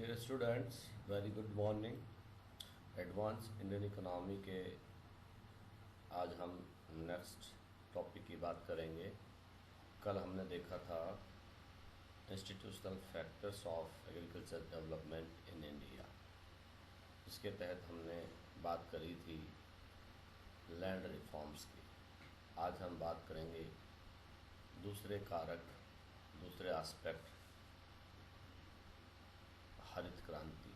Dear students, very good morning. Advance Indian economy के आज हम नेक्स्ट टॉपिक की बात करेंगे। कल हमने देखा था institutional factors of agriculture development in India. इसके तहत हमने बात करी थी लैंड रिफॉर्म्स की। आज हम बात करेंगे दूसरे कारक, दूसरे एस्पेक्ट, हरित क्रांति,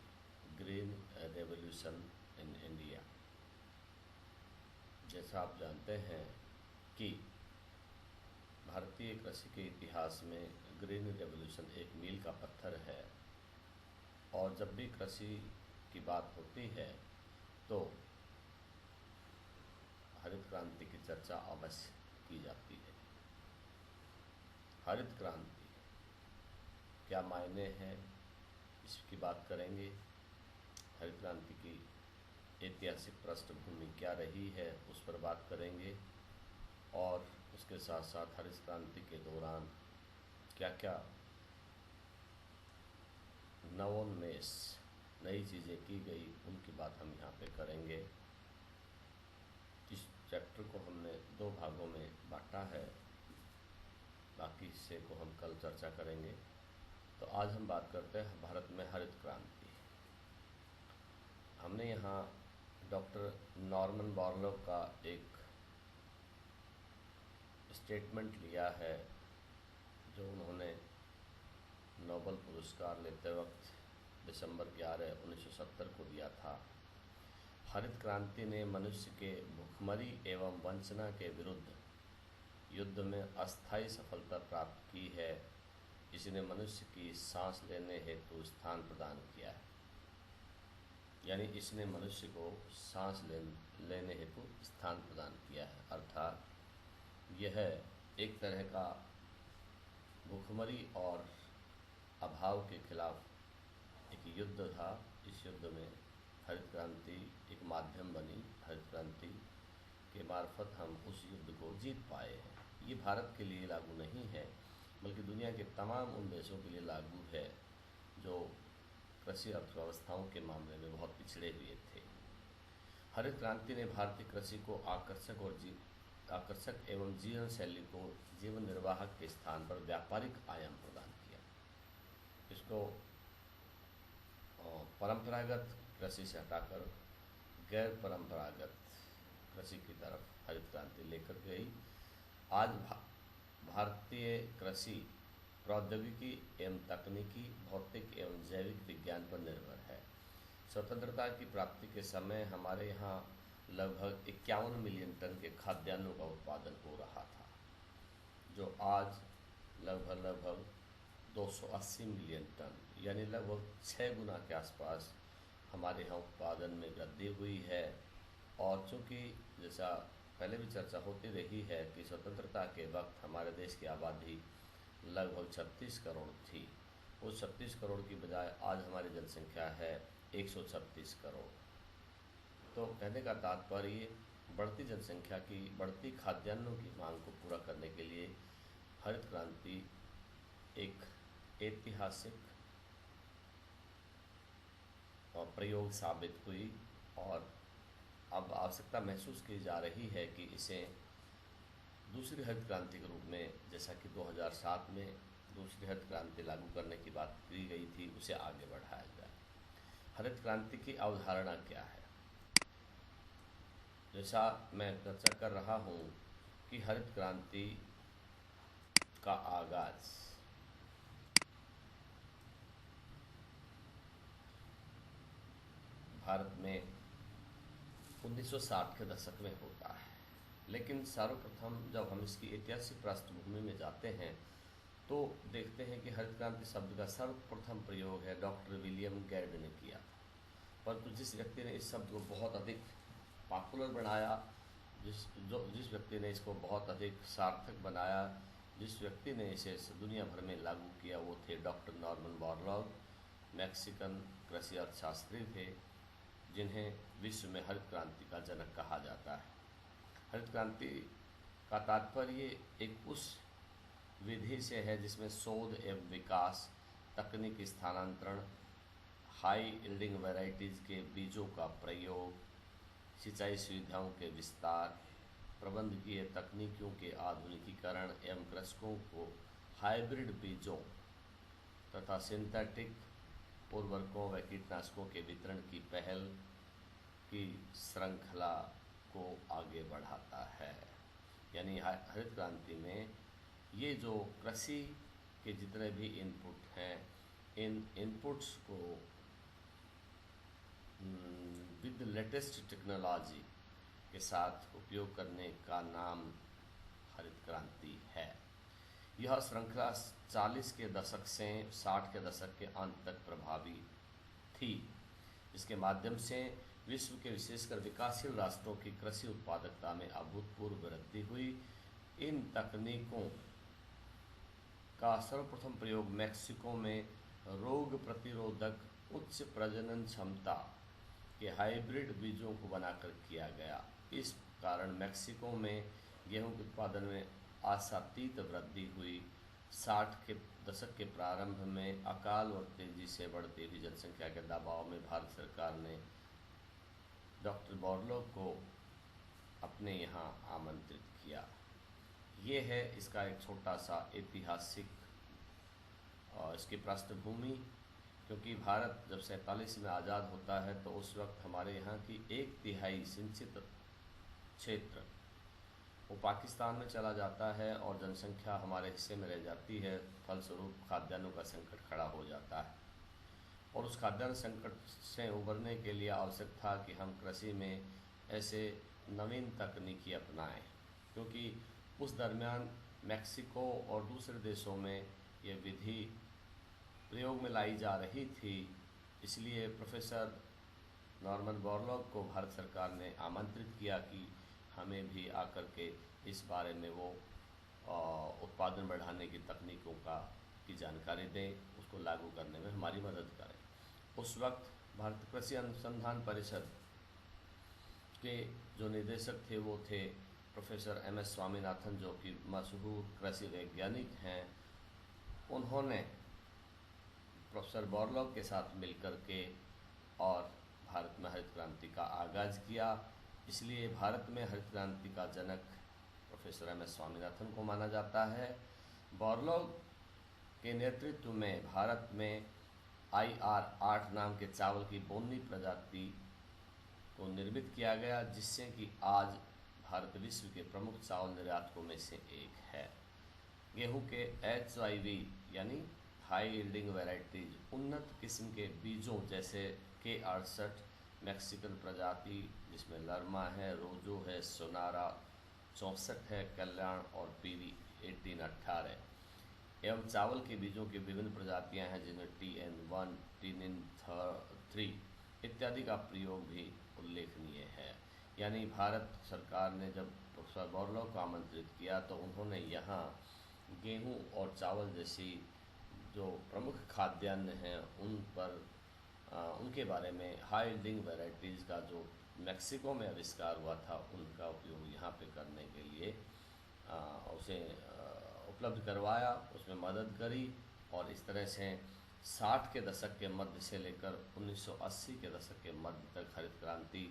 ग्रीन रेवोल्यूशन इन इंडिया। जैसा आप जानते हैं कि भारतीय कृषि के इतिहास में ग्रीन रेवोल्यूशन एक मील का पत्थर है, और जब भी कृषि की बात होती है तो हरित क्रांति की चर्चा अवश्य की जाती है। हरित क्रांति क्या मायने हैं, इसकी बात करेंगे। हरित क्रांति की ऐतिहासिक पृष्ठभूमि क्या रही है, उस पर बात करेंगे। और उसके साथ साथ हरित क्रांति के दौरान क्या क्या नवोन्मेष, नई चीज़ें की गई, उनकी बात हम यहाँ पे करेंगे। इस चैप्टर को हमने 2 भागों में बांटा है, बाकी हिस्से को हम कल चर्चा करेंगे। तो आज हम बात करते हैं भारत में हरित क्रांति। हमने यहाँ डॉक्टर नॉर्मन बोरलॉग का एक स्टेटमेंट लिया है, जो उन्होंने नोबेल पुरस्कार लेते वक्त दिसंबर 11, 1970 को दिया था। हरित क्रांति ने मनुष्य के भुखमरी एवं वंचना के विरुद्ध युद्ध में अस्थायी सफलता प्राप्त की है। इसने मनुष्य की सांस लेने हेतु स्थान प्रदान किया है। यानी इसने मनुष्य को सांस लेने हेतु स्थान प्रदान किया है, अर्थात यह एक तरह का भूखमरी और अभाव के खिलाफ एक युद्ध था। इस युद्ध में हरित क्रांति एक माध्यम बनी। हरित क्रांति के मार्फत हम उस युद्ध को जीत पाए हैं। ये भारत के लिए लागू नहीं है, बल्कि दुनिया के तमाम उन देशों के लिए लागू है जो कृषि अर्थव्यवस्थाओं के मामले में बहुत पिछड़े हुए थे। हरित क्रांति ने भारतीय कृषि को आकर्षक एवं जीवन शैली को जीवन निर्वाह के स्थान पर व्यापारिक आयाम प्रदान किया। इसको परंपरागत कृषि से हटाकर गैर परंपरागत कृषि की तरफ हरित क्रांति लेकर गई। आज भारतीय कृषि प्रौद्योगिकी एवं तकनीकी, भौतिक एवं जैविक विज्ञान पर निर्भर है। स्वतंत्रता की प्राप्ति के समय हमारे यहाँ लगभग 51 मिलियन टन के खाद्यान्नों का उत्पादन हो रहा था, जो आज लगभग 280 मिलियन टन, यानी लगभग 6 गुना के आसपास हमारे यहाँ उत्पादन में वृद्धि हुई है। और चूँकि जैसा पहले भी चर्चा होती रही है कि स्वतंत्रता के वक्त हमारे देश की आबादी लगभग 36 करोड़ थी, उस 36 करोड़ की बजाय आज हमारी जनसंख्या है 136 करोड़। तो कहने का तात्पर्य बढ़ती जनसंख्या की, बढ़ती खाद्यान्नों की मांग को पूरा करने के लिए हरित क्रांति एक ऐतिहासिक प्रयोग साबित हुई, और अब आवश्यकता महसूस की जा रही है कि इसे दूसरी हरित क्रांति के रूप में, जैसा कि 2007 में दूसरी हरित क्रांति लागू करने की बात की गई थी, उसे आगे बढ़ाया जाए। हरित क्रांति की अवधारणा क्या है? जैसा मैं चर्चा कर रहा हूँ कि हरित क्रांति का आगाज भारत में 1960 के दशक में होता है, लेकिन सर्वप्रथम जब हम इसकी ऐतिहासिक पृष्ठभूमि में जाते हैं तो देखते हैं कि हरित क्रांति शब्द का सर्वप्रथम प्रयोग है डॉक्टर विलियम गेर्ड ने किया था। परंतु जिस व्यक्ति ने इस शब्द को बहुत अधिक पॉपुलर बनाया, जिस व्यक्ति ने इसको बहुत अधिक सार्थक बनाया, जिस व्यक्ति ने इसे दुनिया भर में लागू किया, वो थे डॉक्टर नॉर्मन बोरलॉग। मैक्सिकन कृषि अर्थशास्त्री थे, जिन्हें विश्व में हरित क्रांति का जनक कहा जाता है। हरित क्रांति का तात्पर्य एक उस विधि से है जिसमें शोध एवं विकास, तकनीकी स्थानांतरण, हाई यील्डिंग वैरायटीज़ के बीजों का प्रयोग, सिंचाई सुविधाओं के विस्तार, प्रबंधकीय तकनीकों के आधुनिकीकरण एवं कृषकों को हाइब्रिड बीजों तथा सिंथेटिक उर्वरकों व कीटनाशकों के वितरण की पहल की श्रृंखला को आगे बढ़ाता है। यानी हरित क्रांति में ये जो कृषि के जितने भी इनपुट हैं, इन इनपुट्स को विद लेटेस्ट टेक्नोलॉजी के साथ उपयोग करने का नाम हरित क्रांति है। यह श्रृंखला 40 के दशक से 60 के दशक के अंत तक प्रभावी थी। इसके माध्यम से विश्व के विशेषकर विकासशील राष्ट्रों की कृषि उत्पादकता में अभूतपूर्व वृद्धि हुई। इन तकनीकों का सर्वप्रथम प्रयोग मैक्सिको में रोग प्रतिरोधक उच्च प्रजनन क्षमता के हाइब्रिड बीजों को बनाकर किया गया। इस कारण मैक्सिको में गेहूं के उत्पादन में आशातीत वृद्धि हुई। 60 के दशक के प्रारंभ में अकाल और तेजी से बढ़ती हुई जनसंख्या के दबाव में भारत सरकार ने डॉक्टर बॉर्लोग को अपने यहाँ आमंत्रित किया। ये है इसका एक छोटा सा ऐतिहासिक इसकी पृष्ठभूमि, क्योंकि भारत जब 47 में आज़ाद होता है तो उस वक्त हमारे यहाँ की 1/3 सिंचित क्षेत्र वो पाकिस्तान में चला जाता है और जनसंख्या हमारे हिस्से में रह जाती है। फलस्वरूप खाद्यान्नों का संकट खड़ा हो जाता है और उस खाद्यान्न संकट से उबरने के लिए आवश्यक था कि हम कृषि में ऐसे नवीन तकनीकी अपनाएं, क्योंकि उस दरमियान मैक्सिको और दूसरे देशों में ये विधि प्रयोग में लाई जा रही थी। इसलिए प्रोफेसर नॉर्मन बोरलॉग को भारत सरकार ने आमंत्रित किया कि हमें भी आकर के इस बारे में वो उत्पादन बढ़ाने की तकनीकों की जानकारी दें, उसको लागू करने में हमारी मदद करें। उस वक्त भारत कृषि अनुसंधान परिषद के जो निदेशक थे वो थे प्रोफेसर MS स्वामीनाथन, जो कि मशहूर कृषि वैज्ञानिक हैं। उन्होंने प्रोफेसर बोरलॉग के साथ मिलकर के और भारत में हरित क्रांति का आगाज़ किया। इसलिए भारत में हरित क्रांति का जनक प्रोफेसर MS स्वामीनाथन को माना जाता है। बोरलॉग के नेतृत्व में भारत में IR-8 नाम के चावल की बोनी प्रजाति को निर्मित किया गया, जिससे कि आज भारत विश्व के प्रमुख चावल निर्यातकों में से एक है। गेहूं के HIV यानी हाई यील्डिंग वैरायटीज, उन्नत किस्म के बीजों जैसे K68 मैक्सिकन प्रजाति जिसमें लर्मा है, रोजो है, सोनारा 64 है, कल्याण और PV 1818 एवं चावल के बीजों की विभिन्न प्रजातियां हैं जिनमें TN1, TNN3 इत्यादि का प्रयोग भी उल्लेखनीय है। यानी भारत सरकार ने जब प्रोफेसर बोरलॉग को आमंत्रित किया तो उन्होंने यहाँ गेहूं और चावल जैसी जो प्रमुख खाद्यान्न हैं उन पर उनके बारे में हाई यील्डिंग वैरायटीज़ का जो मैक्सिको में आविष्कार हुआ था उनका उपयोग यहाँ पे करने के लिए उसे उपलब्ध करवाया, उसमें मदद करी। और इस तरह से 60 के दशक के मध्य से लेकर 1980 के दशक के मध्य तक हरित क्रांति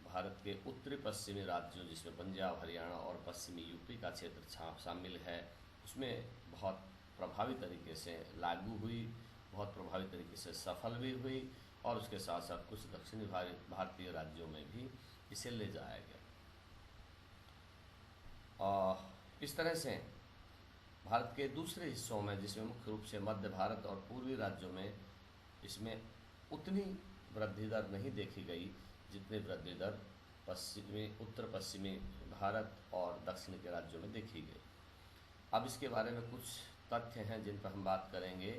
भारत के उत्तरी पश्चिमी राज्यों जिसमें पंजाब, हरियाणा और पश्चिमी यूपी का क्षेत्र शामिल है, उसमें बहुत प्रभावी तरीके से लागू हुई, बहुत प्रभावी तरीके से सफल भी हुई और उसके साथ साथ कुछ दक्षिणी भारतीय राज्यों में भी इसे ले जाया गया। इस तरह से भारत के दूसरे हिस्सों में जिसमें मुख्य रूप से मध्य भारत और पूर्वी राज्यों में इसमें उतनी वृद्धि दर नहीं देखी गई जितनी वृद्धि दर उत्तर पश्चिमी भारत और दक्षिण के राज्यों में देखी गई। अब इसके बारे में कुछ तथ्य हैं जिन पर हम बात करेंगे,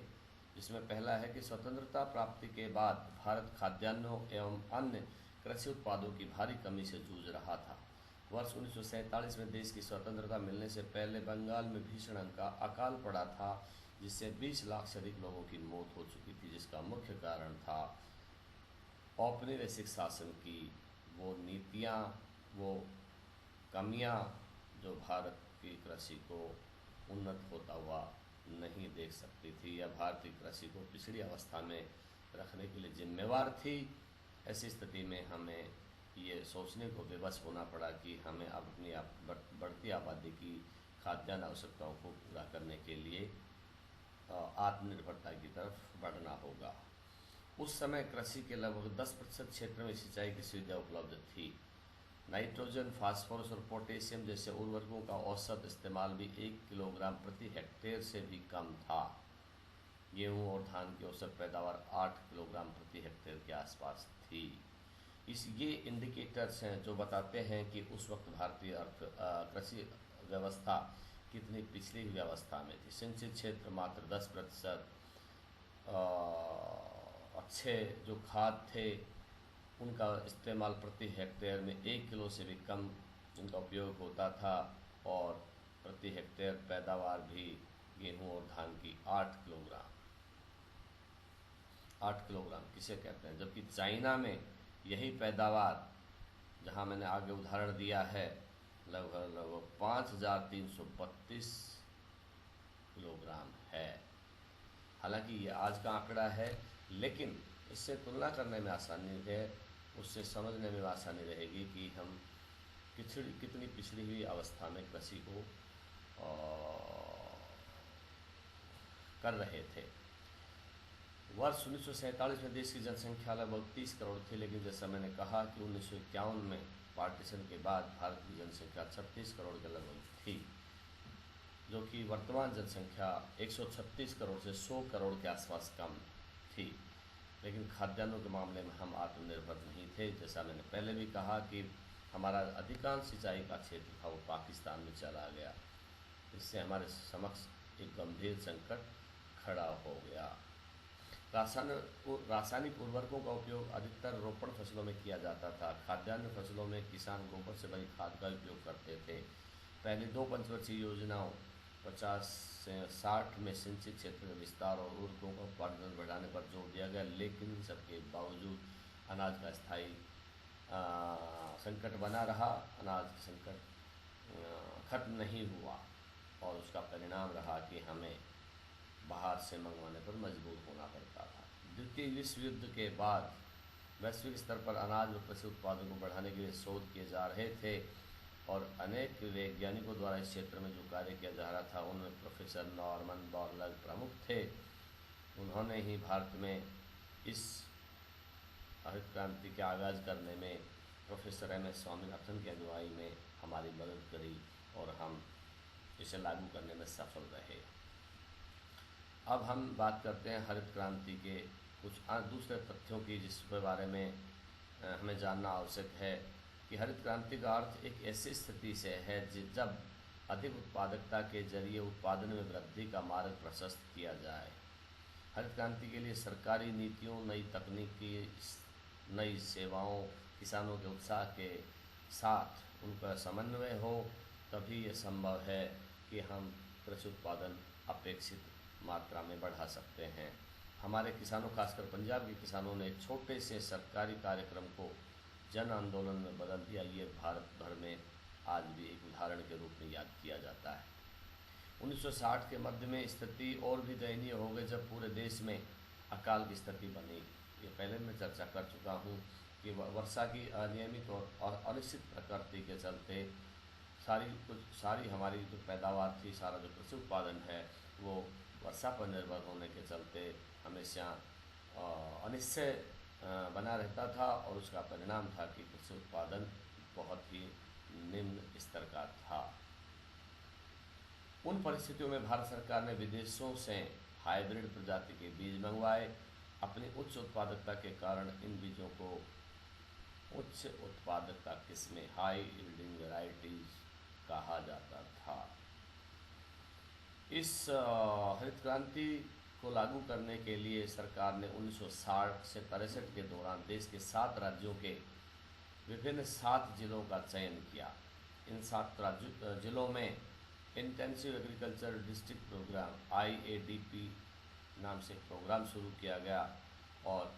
जिसमें पहला है कि स्वतंत्रता प्राप्ति के बाद भारत खाद्यान्नों एवं अन्य कृषि उत्पादों की भारी कमी से जूझ रहा था। वर्ष 1947 में देश की स्वतंत्रता मिलने से पहले बंगाल में भीषण अकाल पड़ा था, जिससे 20 लाख से अधिक लोगों की मौत हो चुकी थी, जिसका मुख्य कारण था औपनिवेशिक शासन की वो नीतियाँ, वो कमियाँ जो भारत की कृषि को उन्नत होता हुआ नहीं देख सकती थी या भारतीय कृषि को पिछड़ी अवस्था में रखने के लिए जिम्मेवार थी। ऐसी स्थिति में हमें ये सोचने को विवश होना पड़ा कि हमें अपनी बढ़ती आबादी की खाद्यान्न आवश्यकताओं को पूरा करने के लिए आत्मनिर्भरता की तरफ बढ़ना होगा। उस समय कृषि के लगभग 10% क्षेत्र में सिंचाई की सुविधा उपलब्ध थी। नाइट्रोजन, फास्फोरस और पोटेशियम जैसे उर्वरकों का औसत इस्तेमाल भी 1 किलोग्राम प्रति हेक्टेयर से भी कम था। गेहूं और धान की औसत पैदावार 8 किलोग्राम प्रति हेक्टेयर के आसपास थी। ये इंडिकेटर्स हैं जो बताते हैं कि उस वक्त भारतीय कृषि व्यवस्था कितनी पिछड़ी हुई अवस्था में थी। सिंचित क्षेत्र मात्र 10%, अच्छे जो खाद थे उनका इस्तेमाल प्रति हेक्टेयर में 1 किलो से भी कम उनका उपयोग होता था, और प्रति हेक्टेयर पैदावार भी गेहूं और धान की 8 किलोग्राम किसे कहते हैं। जबकि चाइना में यही पैदावार, जहां मैंने आगे उदाहरण दिया है, लगभग 5332 किलोग्राम है। हालांकि ये आज का आंकड़ा है, लेकिन इससे तुलना करने में आसानी है, उससे समझने में आसानी रहेगी कि हम कितनी पिछड़ी हुई अवस्था में कृषि को कर रहे थे। वर्ष 1947 में देश की जनसंख्या लगभग 30 करोड़ थी, लेकिन जैसा मैंने कहा कि 1951 में पार्टीशन के बाद भारत की जनसंख्या 36 करोड़ के लगभग थी, जो कि वर्तमान जनसंख्या 136 करोड़ से 100 करोड़ के आसपास कम थी। लेकिन खाद्यान्नों के मामले में हम आत्मनिर्भर नहीं थे। जैसा मैंने पहले भी कहा कि हमारा अधिकांश सिंचाई का क्षेत्र था वो पाकिस्तान में चला गया। इससे हमारे समक्ष एक गंभीर संकट खड़ा हो गया। रासायनिक उर्वरकों का उपयोग अधिकतर रोपण फसलों में किया जाता था। खाद्यान्न फसलों में किसान गोबर से बनी खाद का उपयोग करते थे। पहले 2 पंचवर्षीय योजनाओं 50 से 60 में सिंचित क्षेत्र में विस्तार और उर्वरकों का उत्पादन बढ़ाने पर जोर दिया गया, लेकिन सबके बावजूद अनाज का स्थायी संकट बना रहा। अनाज का संकट खत्म नहीं हुआ, और उसका परिणाम रहा कि हमें बाहर से मंगवाने पर मजबूर होना पड़ता था। द्वितीय विश्व युद्ध के बाद वैश्विक स्तर पर अनाज और कृषि उत्पादन को बढ़ाने के लिए शोध किए जा रहे थे, और अनेक वैज्ञानिकों द्वारा इस क्षेत्र में जो कार्य किया जा रहा था उनमें प्रोफेसर नॉर्मन बोरलैग प्रमुख थे। उन्होंने ही भारत में इस हरित क्रांति के आगाज़ करने में प्रोफेसर एम.एस. स्वामीनाथन की अगुवाई में हमारी मदद करी, और हम इसे लागू करने में सफल रहे। अब हम बात करते हैं हरित क्रांति के कुछ दूसरे तथ्यों की, जिसके बारे में हमें जानना आवश्यक है कि हरित क्रांति का अर्थ एक ऐसी स्थिति से है जब अधिक उत्पादकता के जरिए उत्पादन में वृद्धि का मार्ग प्रशस्त किया जाए। हरित क्रांति के लिए सरकारी नीतियों, नई तकनीकी, नई सेवाओं, किसानों के उत्साह के साथ उनका समन्वय हो, तभी ये संभव है कि हम कृषि उत्पादन अपेक्षित मात्रा में बढ़ा सकते हैं। हमारे किसानों, खासकर पंजाब के किसानों ने एक छोटे से सरकारी कार्यक्रम को जन आंदोलन में बदल दिया। ये भारत भर में आज भी एक उदाहरण के रूप में याद किया जाता है। 1960 के मध्य में स्थिति और भी दयनीय हो गई, जब पूरे देश में अकाल की स्थिति बनी। ये पहले मैं चर्चा कर चुका हूँ कि वर्षा की अनियमित और अनिश्चित प्रकृति के चलते सारी हमारी जो पैदावार थी, सारा जो कृषि उत्पादन है, वो वर्षा पर निर्भर होने के चलते हमेशा अनिश्चय बना रहता था, और उसका परिणाम था कि कृषि उत्पादन बहुत ही निम्न स्तर का था। उन परिस्थितियों में भारत सरकार ने विदेशों से हाइब्रिड प्रजाति के बीज मंगवाए। अपनी उच्च उत्पादकता के कारण इन बीजों को उच्च उत्पादकता किस्में, हाई यील्डिंग वैरायटीज कहा जाता था। इस हरित क्रांति को लागू करने के लिए सरकार ने 1960 से 63 के दौरान देश के 7 राज्यों के विभिन्न 7 जिलों का चयन किया। इन 7 जिलों में intensive agriculture district program IADP नाम से एक प्रोग्राम शुरू किया गया, और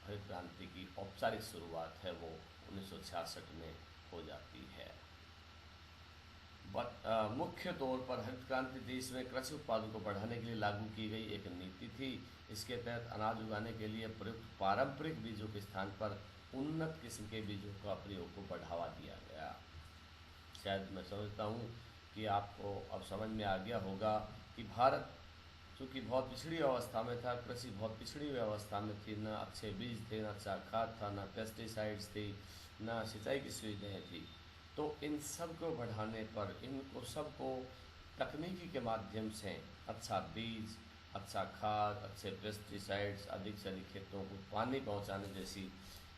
हरित क्रांति की औपचारिक शुरुआत है वो 1966 में हो जाती है। मुख्य तौर पर हरित क्रांति देश में कृषि उत्पादन को बढ़ाने के लिए लागू की गई एक नीति थी। इसके तहत अनाज उगाने के लिए प्रयुक्त पारंपरिक बीजों के स्थान पर उन्नत किस्म के बीजों का प्रयोग को बढ़ावा दिया गया। शायद मैं समझता हूँ कि आपको अब समझ में आ गया होगा कि भारत चूँकि बहुत पिछड़ी अवस्था में था, कृषि बहुत पिछड़ी व्यवस्था में थी, न अच्छे बीज थे, न अच्छा खाद था, न पेस्टिसाइड्स थी, न सिंचाई की सुविधाएँ थी। तो इन सब को बढ़ाने पर इनको सबको तकनीकी के माध्यम से अच्छा बीज, अच्छा खाद, अच्छे पेस्टिसाइड्स, अधिक से अधिक खेतों को पानी पहुंचाने जैसी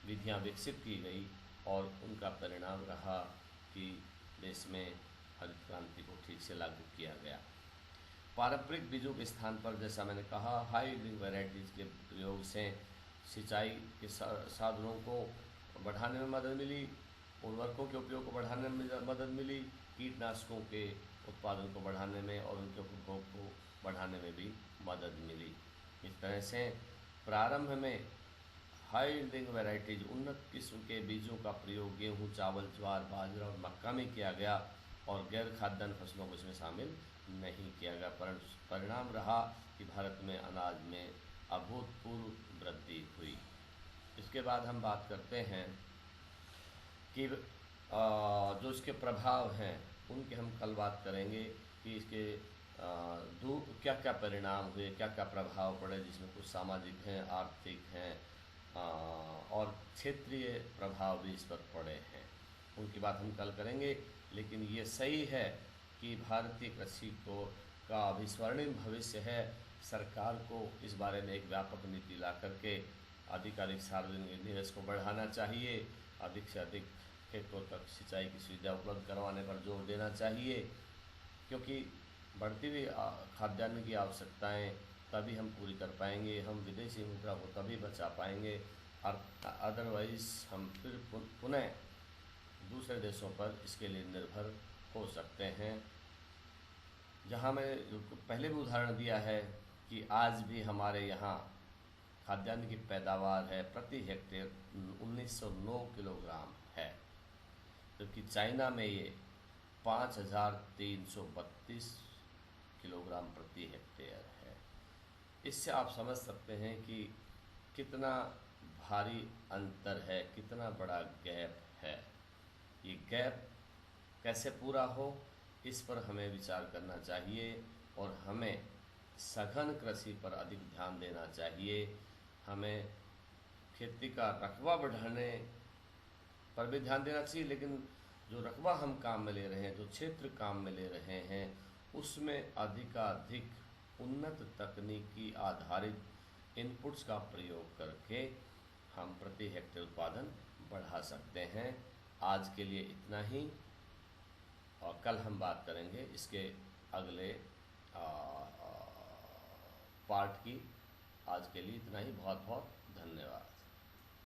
विधियां विकसित की गई और उनका परिणाम रहा कि देश में हरित क्रांति को ठीक से लागू किया गया। पारंपरिक बीजों के स्थान पर जैसा मैंने कहा हाई यील्डिंग वैरायटीज़ के प्रयोग से सिंचाई के साधनों को बढ़ाने में मदद मिली, उर्वरकों के उपयोग को बढ़ाने में मदद मिली, कीटनाशकों के उत्पादन को बढ़ाने में और उनके उपभोग को बढ़ाने में भी मदद मिली। इस तरह से प्रारंभ में हाई यील्डिंग वैरायटीज उन्नत किस्म के बीजों का प्रयोग गेहूं, चावल, ज्वार, बाजरा और मक्का में किया गया और गैर खाद्यान्न फसलों को इसमें शामिल नहीं किया गया। परिणाम रहा कि भारत में अनाज में अभूतपूर्व वृद्धि हुई। इसके बाद हम बात करते हैं कि जो इसके प्रभाव हैं उनके हम कल बात करेंगे कि इसके क्या क्या परिणाम हुए, क्या क्या प्रभाव पड़े, जिसमें कुछ सामाजिक हैं, आर्थिक हैं और क्षेत्रीय प्रभाव भी इस पर पड़े हैं। उनकी बात हम कल करेंगे। लेकिन ये सही है कि भारतीय कृषि को का अभी स्वर्णिम भविष्य है। सरकार को इस बारे में एक व्यापक नीति ला करके अधिकाधिक सार्वजनिक निवेश को बढ़ाना चाहिए, अधिक से अधिक खेतों तक सिंचाई की सुविधा उपलब्ध करवाने पर जोर देना चाहिए, क्योंकि बढ़ती हुई खाद्यान्न की आवश्यकताएं तभी हम पूरी कर पाएंगे, हम विदेशी मुद्रा को तभी बचा पाएंगे, और अदरवाइज हम फिर पुनः दूसरे देशों पर इसके लिए निर्भर हो सकते हैं। जहां मैं पहले भी उदाहरण दिया है कि आज भी हमारे यहाँ खाद्यान्न की पैदावार है प्रति हेक्टेयर 1909 किलोग्राम है, जबकि चाइना में ये 5332 किलोग्राम प्रति हेक्टेयर है। इससे आप समझ सकते हैं कि कितना भारी अंतर है, कितना बड़ा गैप है। ये गैप कैसे पूरा हो, इस पर हमें विचार करना चाहिए और हमें सघन कृषि पर अधिक ध्यान देना चाहिए। हमें खेती का रकबा बढ़ाने पर भी ध्यान देना चाहिए, लेकिन जो रकबा हम काम में ले रहे हैं, जो क्षेत्र काम में ले रहे हैं, उसमें अधिकाधिक उन्नत तकनीकी आधारित इनपुट्स का प्रयोग करके हम प्रति हेक्टेयर उत्पादन बढ़ा सकते हैं। आज के लिए इतना ही और कल हम बात करेंगे इसके अगले पार्ट की। आज के लिए इतना ही। बहुत बहुत धन्यवाद।